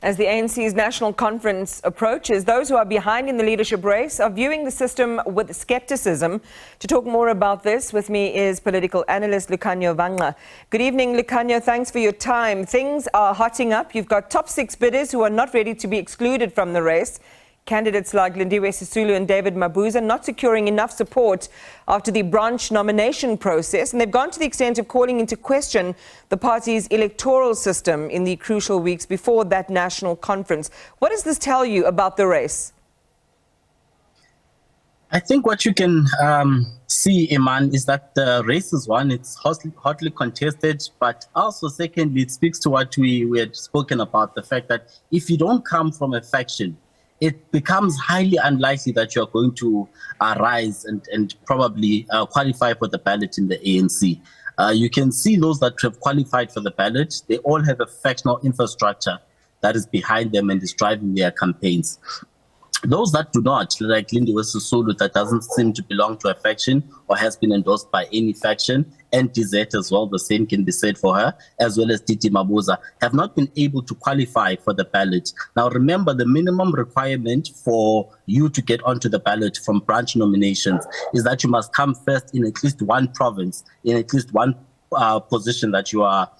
As the ANC's national conference approaches, those who are behind in the leadership race are viewing the system with skepticism. To talk more about this, with me is political analyst Lukhanyo Vangqa. Good evening, Lukhanyo. Thanks for your time. Things are hotting up. You've got top six bidders who are not ready to be excluded from the race. Candidates like Lindiwe Sisulu and David Mabuza not securing enough support after the branch nomination process, and they've gone to the extent of calling into question the party's electoral system in the crucial weeks before that national conference. What does this tell you about the race? I think what you can see, Iman, is that the race is one, it's hotly contested, but also secondly, it speaks to what we had spoken about, the fact that if you don't come from a faction, it becomes highly unlikely that you're going to rise and probably qualify for the ballot in the ANC. You can see those that have qualified for the ballot, they all have a factional infrastructure that is behind them and is driving their campaigns. Those that do not, like Lindiwe Sisulu, that doesn't seem to belong to a faction or has been endorsed by any faction, and DZ as well, the same can be said for her, as well as David Mabuza, have not been able to qualify for the ballot. Now, remember, the minimum requirement for you to get onto the ballot from branch nominations is that you must come first in at least one province, in at least one position that you are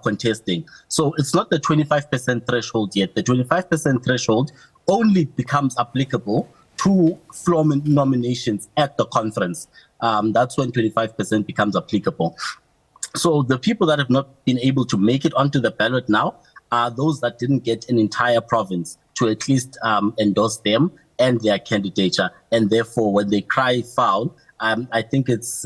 contesting. So it's not the 25% threshold yet. The 25% threshold only becomes applicable to floor nominations at the conference. That's when 25% becomes applicable. So the people that have not been able to make it onto the ballot now are those that didn't get an entire province to at least endorse them and their candidature. And therefore, when they cry foul, I think it's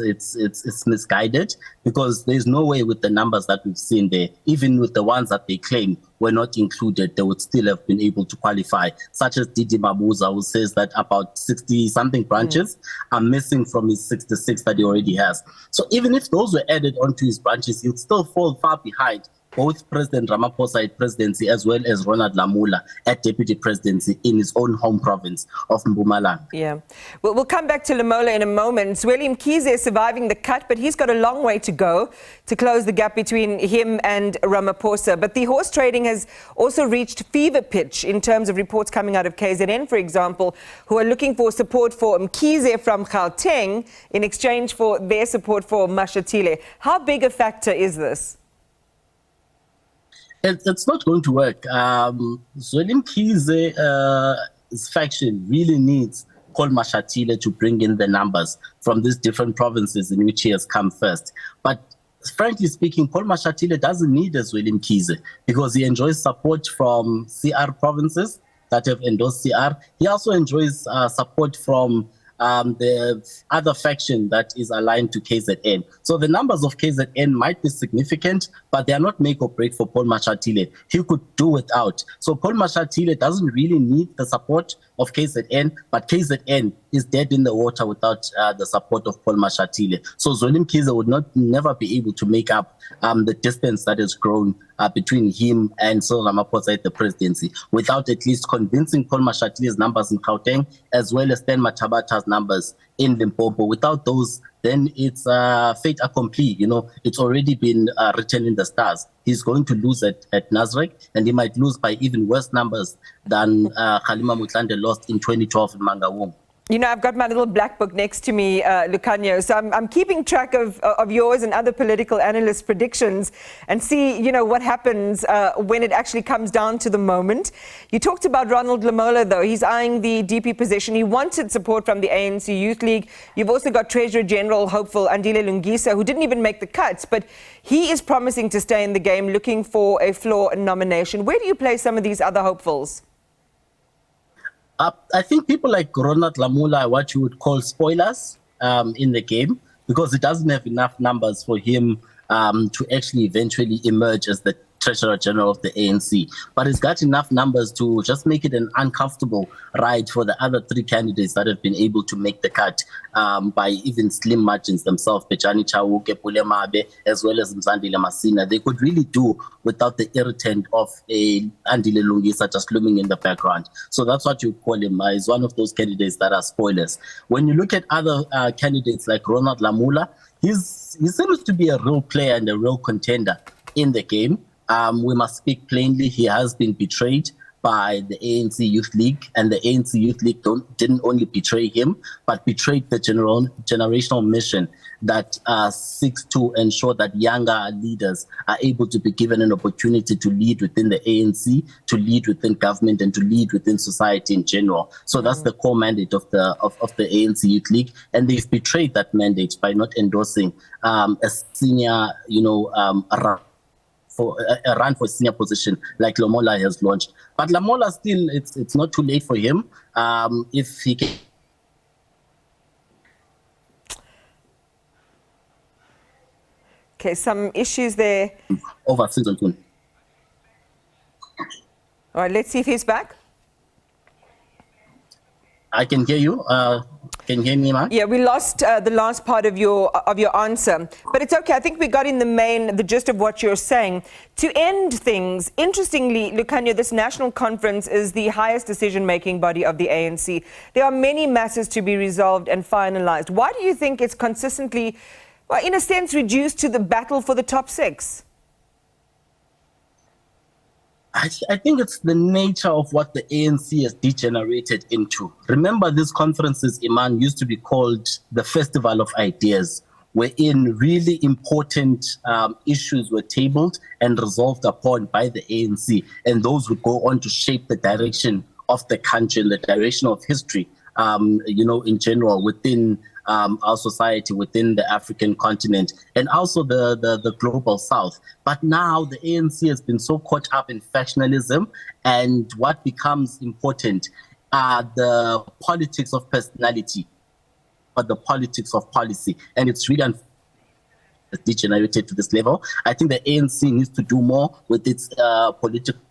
misguided, because there's no way with the numbers that we've seen there, even with the ones that they claim were not included, they would still have been able to qualify, such as David Mabuza, who says that about 60-something branches are missing from his 66 that he already has. So even if those were added onto his branches, he'd still fall far behind both President Ramaphosa at presidency as well as Ronald Lamola at deputy presidency in his own home province of Mpumalanga. Yeah. Well, we'll come back to Lamola in a moment. William Mkhize is surviving the cut, but he's got a long way to go to close the gap between him and Ramaphosa. But the horse trading has also reached fever pitch in terms of reports coming out of KZN, for example, who are looking for support for Mkhize from Gauteng in exchange for their support for Mashatile. How big a factor is this? It's not going to work. William Mkhize's faction really needs Paul Mashatile to bring in the numbers from these different provinces in which he has come first. But frankly speaking, Paul Mashatile doesn't need as William Mkhize, because he enjoys support from CR provinces that have endorsed CR. He also enjoys support from the other faction that is aligned to KZN. So the numbers of KZN might be significant, but they are not make or break for Paul Mashatile. He could do without. So Paul Mashatile doesn't really need the support of KZN, but KZN is dead in the water without the support of Paul Mashatile. So William Mkhize would never be able to make up the distance that has grown between him and Cyril Ramaphosa at the presidency, without at least convincing Paul Mashatile's numbers in Gauteng, as well as Stan Mathabatha's numbers in Limpopo. Without those, then it's fait accompli. You know, it's already been written in the stars. He's going to lose at Nasrec, and he might lose by even worse numbers than Kgalema Motlanthe lost in 2012 in Mangaung. You know, I've got my little black book next to me, Lukhanyo, so I'm keeping track of yours and other political analysts' predictions and see, you know, what happens when it actually comes down to the moment. You talked about Ronald Lamola, though. He's eyeing the DP position. He wanted support from the ANC Youth League. You've also got Treasurer General hopeful Andile Lungisa, who didn't even make the cuts, but he is promising to stay in the game, looking for a floor nomination. Where do you place some of these other hopefuls? I think people like Ronald Lamola are what you would call spoilers in the game, because he doesn't have enough numbers for him to actually eventually emerge as the Treasurer General of the ANC. But he's got enough numbers to just make it an uncomfortable ride for the other three candidates that have been able to make the cut by even slim margins themselves, Pechani Chauke, Pule Mabe, as well as Mzandile Masina. They could really do without the irritant of a Andile Lungisa just looming in the background. So that's what you call him. He's one of those candidates that are spoilers. When you look at other candidates like Ronald Lamola, he seems to be a real player and a real contender in the game. We must speak plainly. He has been betrayed by the ANC Youth League, and the ANC Youth League didn't only betray him, but betrayed the generational mission that seeks to ensure that younger leaders are able to be given an opportunity to lead within the ANC, to lead within government, and to lead within society in general. So that's the core mandate of the ANC Youth League, and they've betrayed that mandate by not endorsing a senior, for a run for a senior position like Lamola has launched. But Lamola still, it's not too late for him. If he can. Okay, some issues there. Over season 2. All right, let's see if he's back. I can hear you. Can you hear me, ma'am? Yeah, we lost the last part of your answer, but it's okay. I think we got in the gist of what you're saying. To end things, interestingly, Lukhanyo, this national conference is the highest decision-making body of the ANC. There are many matters to be resolved and finalized. Why do you think it's consistently, well, in a sense, reduced to the battle for the top 6? I think it's the nature of what the ANC has degenerated into. Remember, these conferences, Iman, used to be called the Festival of Ideas, wherein really important issues were tabled and resolved upon by the ANC, and those would go on to shape the direction of the country and the direction of history, in general, within our society, within the African continent, and also the global south. But now the ANC has been so caught up in factionalism, and what becomes important are the politics of personality, but the politics of policy. And it's really degenerated to this level. I think the ANC needs to do more with its political,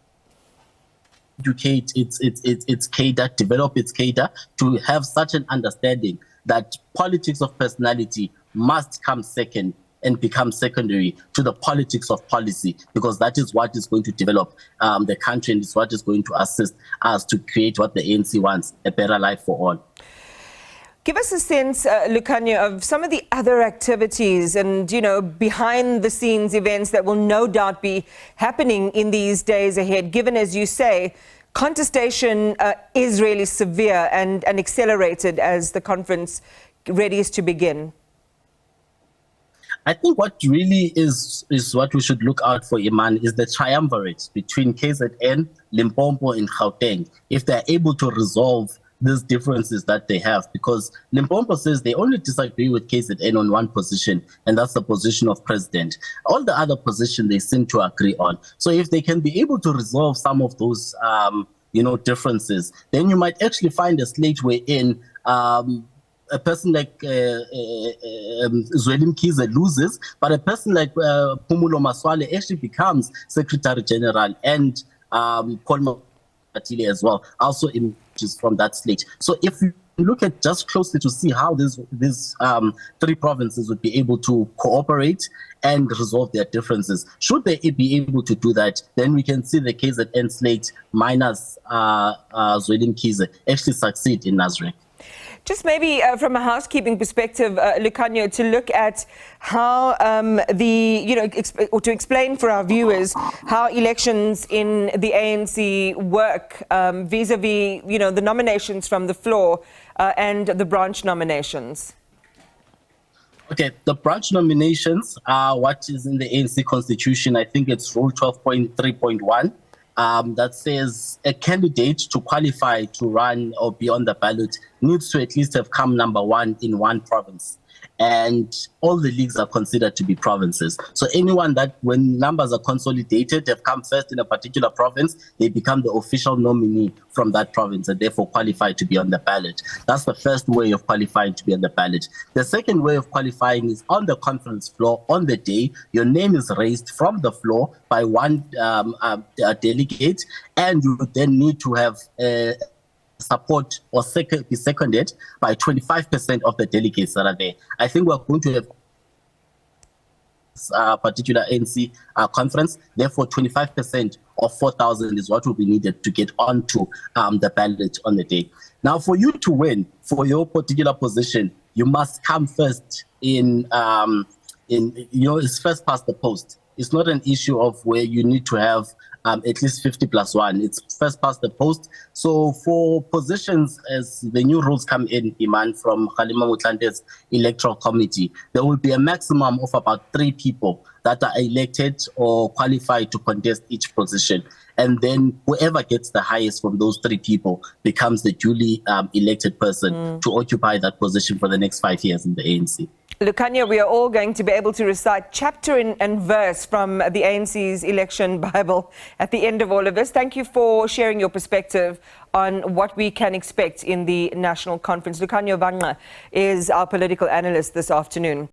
educate its cadre, develop its cadre to have such an understanding that politics of personality must come second and become secondary to the politics of policy, because that is what is going to develop the country, and it's what is going to assist us to create what the ANC wants, a better life for all. Give us a sense, Lukhanyo, of some of the other activities and, behind the scenes events that will no doubt be happening in these days ahead, given, as you say, contestation is really severe and accelerated as the conference readies to begin. I think what really is what we should look out for, Iman, is the triumvirate between KZN, Limpopo, and Gauteng, if they're able to resolve these differences that they have, because Limpopo says they only disagree with KZN on one position, and that's the position of president. All the other positions they seem to agree on. So if they can be able to resolve some of those, differences, then you might actually find a slate wherein a person like Zweli Mkhize loses, but a person like Phumulo Masualle actually becomes Secretary General, and Paul Matile as well also emerges from that slate. So if you look at just closely to see how these 3 provinces would be able to cooperate and resolve their differences, should they be able to do that, then we can see the KZN slate minus Zweli Mkhize actually succeed in Nasrec. Just maybe from a housekeeping perspective, Lukhanyo, to look at how or to explain for our viewers how elections in the ANC work vis-a-vis, the nominations from the floor and the branch nominations. Okay, the branch nominations are what is in the ANC constitution. I think it's Rule 12.3.1. That says a candidate to qualify to run or be on the ballot needs to at least have come number 1 in one province. And all the leagues are considered to be provinces. So anyone that, when numbers are consolidated, have come first in a particular province, they become the official nominee from that province and therefore qualify to be on the ballot. That's the first way of qualifying to be on the ballot. The second way of qualifying is on the conference floor on the day. Your name is raised from the floor by one delegate, and you then need to have support or be seconded by 25% of the delegates that are there. I think we're going to have particular ANC conference. Therefore, 25% of 4,000 is what will be needed to get onto the ballot on the day. Now, for you to win for your particular position, you must come first it's first past the post. It's not an issue of where you need to have at least 50+1. It's first past the post. So for positions, as the new rules come in, Iman, from Kgalema Motlante's electoral committee, there will be a maximum of about 3 people that are elected or qualified to contest each position. And then whoever gets the highest from those 3 people becomes the duly elected person to occupy that position for the next 5 years in the ANC. Lukhanyo, we are all going to be able to recite chapter and verse from the ANC's election Bible at the end of all of this. Thank you for sharing your perspective on what we can expect in the national conference. Lukhanyo Vangqa is our political analyst this afternoon.